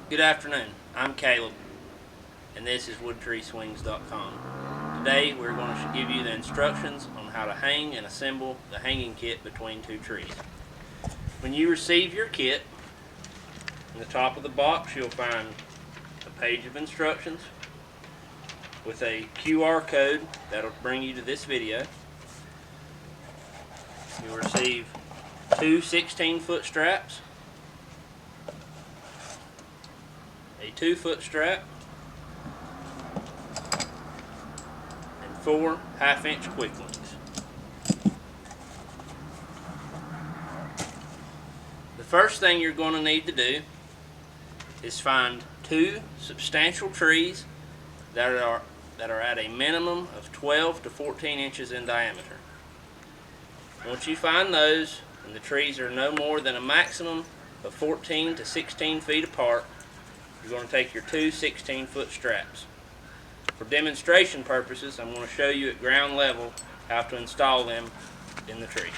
Good afternoon, I'm Caleb, and this is woodtreeswings.com. Today we're going to give you the instructions on how to hang and assemble the hanging kit between two trees. When you receive your kit, in the top of the box you'll find a page of instructions with a QR code that'll bring you to this video. You'll receive two 16-foot straps, a 2-foot strap, and 4 half-inch quick links. The first thing you're going to need to do is find 2 substantial trees that are at a minimum of 12 to 14 inches in diameter. Once you find those, and the trees are no more than a maximum of 14 to 16 feet apart, you're going to take your 2 16-foot straps. For demonstration purposes, I'm going to show you at ground level how to install them in the tree.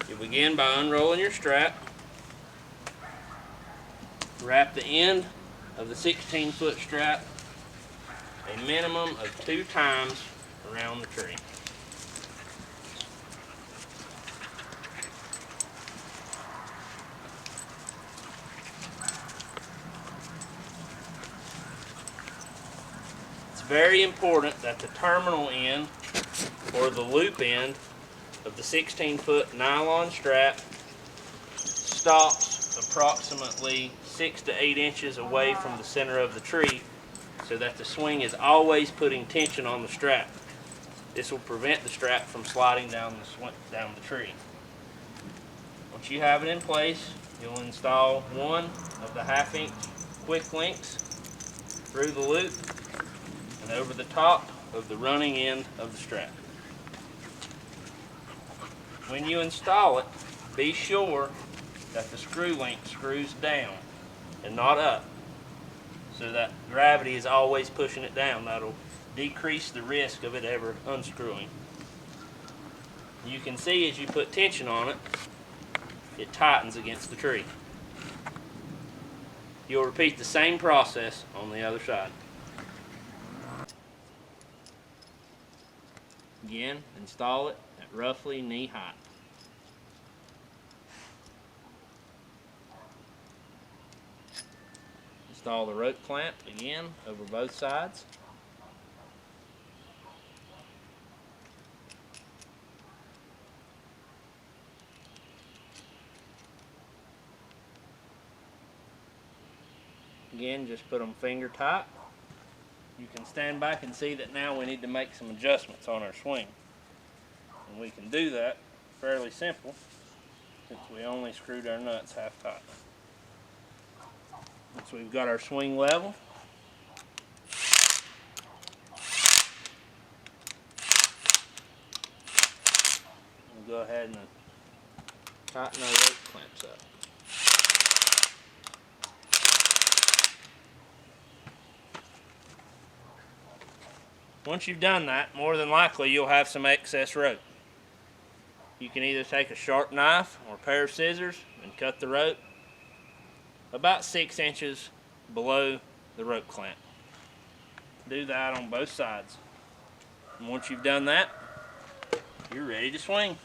You'll begin by unrolling your strap. Wrap the end of the 16-foot strap a minimum of 2 times around the tree. It's very important that the terminal end or the loop end of the 16-foot nylon strap stops approximately 6 to 8 inches away from the center of the tree, so that the swing is always putting tension on the strap. This will prevent the strap from sliding down the tree. Once you have it in place, you'll install one of the half-inch quick links through the loop and over the top of the running end of the strap. When you install it, be sure that the screw link screws down and not up, so that gravity is always pushing it down. That'll decrease the risk of it ever unscrewing. You can see as you put tension on it, it tightens against the tree. You'll repeat the same process on the other side. Again, install it at roughly knee height. Install the rope clamp again over both sides. Again, just put them finger tight. You can stand back and see that now we need to make some adjustments on our swing. And we can do that fairly simple, since we only screwed our nuts half tight. Once we've got our swing level, we'll go ahead and tighten our rope clamps up. Once you've done that, more than likely you'll have some excess rope. You can either take a sharp knife or a pair of scissors and cut the rope about 6 inches below the rope clamp. Do that on both sides. And once you've done that, you're ready to swing.